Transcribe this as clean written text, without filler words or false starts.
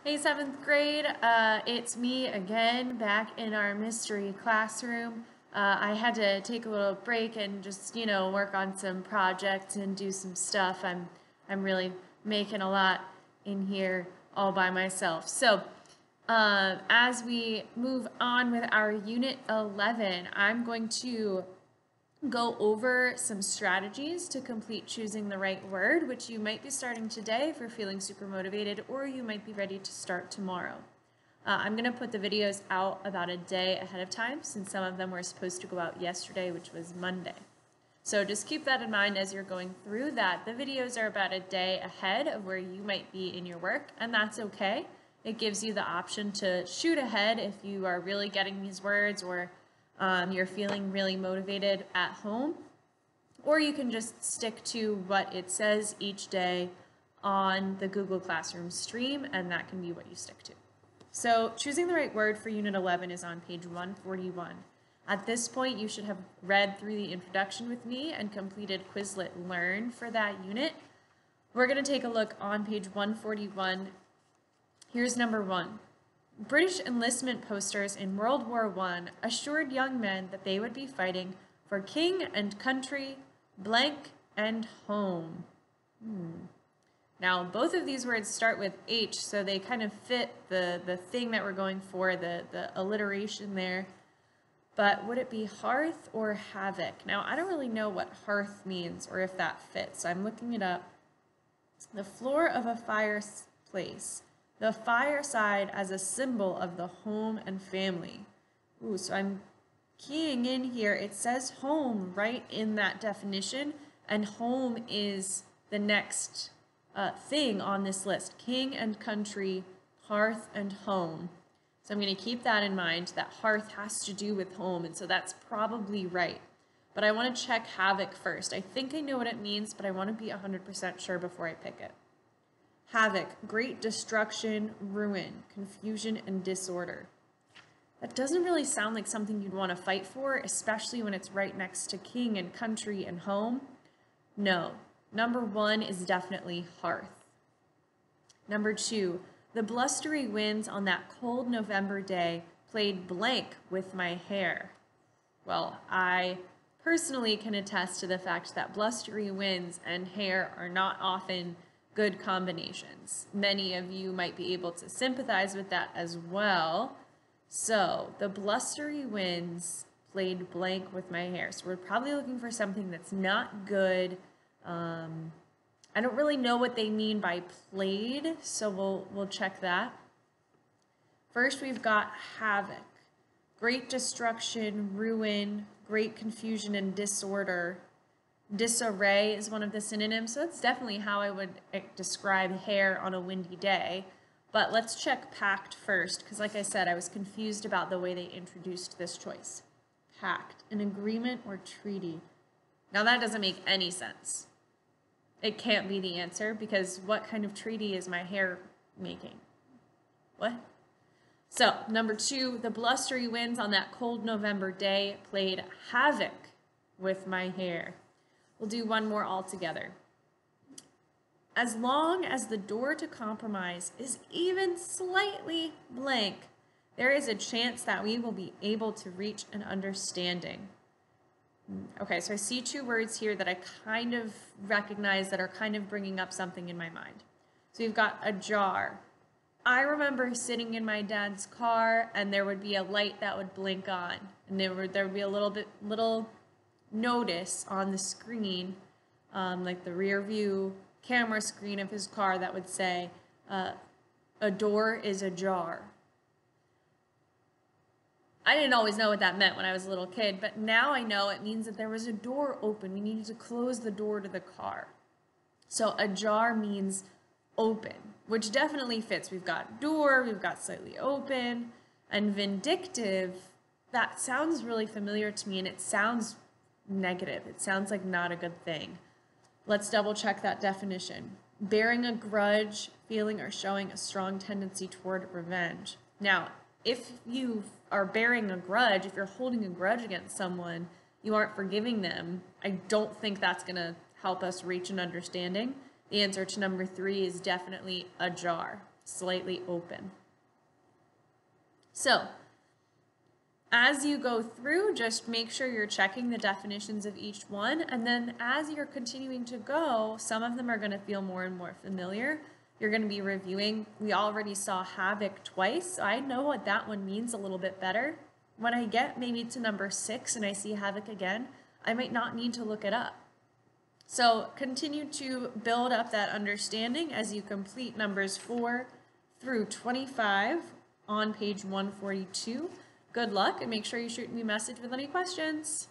Hey, 7th grade, it's me again back in our mystery classroom. I had to take a little break and just, work on some projects and do some stuff. I'm really making a lot in here all by myself. So, as we move on with our Unit 11, I'm going to go over some strategies to complete choosing the right word, which you might be starting today if you're feeling super motivated, or you might be ready to start tomorrow. I'm going to put the videos out about a day ahead of time, since some of them were supposed to go out yesterday, which was Monday. So just keep that in mind as you're going through that. The videos are about a day ahead of where you might be in your work, and that's okay. It gives you the option to shoot ahead if you are really getting these words, or you're feeling really motivated at home, or you can just stick to what it says each day on the Google Classroom stream, and that can be what you stick to. So choosing the right word for Unit 11 is on page 141. At this point, you should have read through the introduction with me and completed Quizlet Learn for that unit. We're going to take a look on page 141. Here's number 1. British enlistment posters in World War I assured young men that they would be fighting for king and country, blank, and home. Now, both of these words start with H, so they kind of fit the thing that we're going for, the alliteration there. But would it be hearth or havoc? Now, I don't really know what hearth means or if that fits. I'm looking it up. The floor of a fireplace. The fireside as a symbol of the home and family. Ooh, so I'm keying in here. It says home right in that definition, and home is the next thing on this list. King and country, hearth and home. So I'm going to keep that in mind, that hearth has to do with home, and so that's probably right. But I want to check havoc first. I think I know what it means, but I want to be 100% sure before I pick it. Havoc, great destruction, ruin, confusion, and disorder. That doesn't really sound like something you'd want to fight for, especially when it's right next to king and country and home. No, number 1 is definitely hearth. Number 2, the blustery winds on that cold November day played blank with my hair. Well, I personally can attest to the fact that blustery winds and hair are not often good combinations. Many of you might be able to sympathize with that as well. So the blustery winds played blank with my hair. So we're probably looking for something that's not good. I don't really know what they mean by played, so we'll check that. First, we've got havoc, great destruction, ruin, great confusion, and disorder. Disarray is one of the synonyms, so that's definitely how I would describe hair on a windy day. But let's check pact first, because like I said, I was confused about the way they introduced this choice. Pact, an agreement or treaty. Now that doesn't make any sense. It can't be the answer, because what kind of treaty is my hair making? What? So, number 2, the blustery winds on that cold November day played havoc with my hair. We'll do one more all together. As long as the door to compromise is even slightly blank, there is a chance that we will be able to reach an understanding. Okay, so I see 2 words here that I kind of recognize that are kind of bringing up something in my mind. So we've got ajar. I remember sitting in my dad's car, and there would be a light that would blink on, and there would be a little notice on the screen, like the rear view camera screen of his car, that would say, a door is ajar. I didn't always know what that meant when I was a little kid, but now I know it means that there was a door open. We needed to close the door to the car. So ajar means open, which definitely fits. We've got door, we've got slightly open, and vindictive, that sounds really familiar to me, and it sounds negative. It sounds like not a good thing. Let's double check that definition. Bearing a grudge, feeling or showing a strong tendency toward revenge. Now, if you are bearing a grudge, if you're holding a grudge against someone, you aren't forgiving them, I don't think that's going to help us reach an understanding. The answer to number 3 is definitely ajar. slightly open. So as you go through, just make sure you're checking the definitions of each one, and then as you're continuing to go, some of them are going to feel more and more familiar. You're going to be reviewing. We already saw havoc twice, so I know what that one means a little bit better. When I get maybe to number 6 and I see havoc again, I might not need to look it up. So continue to build up that understanding as you complete numbers 4 through 25 on page 142. Good luck, and make sure you shoot me a message with any questions.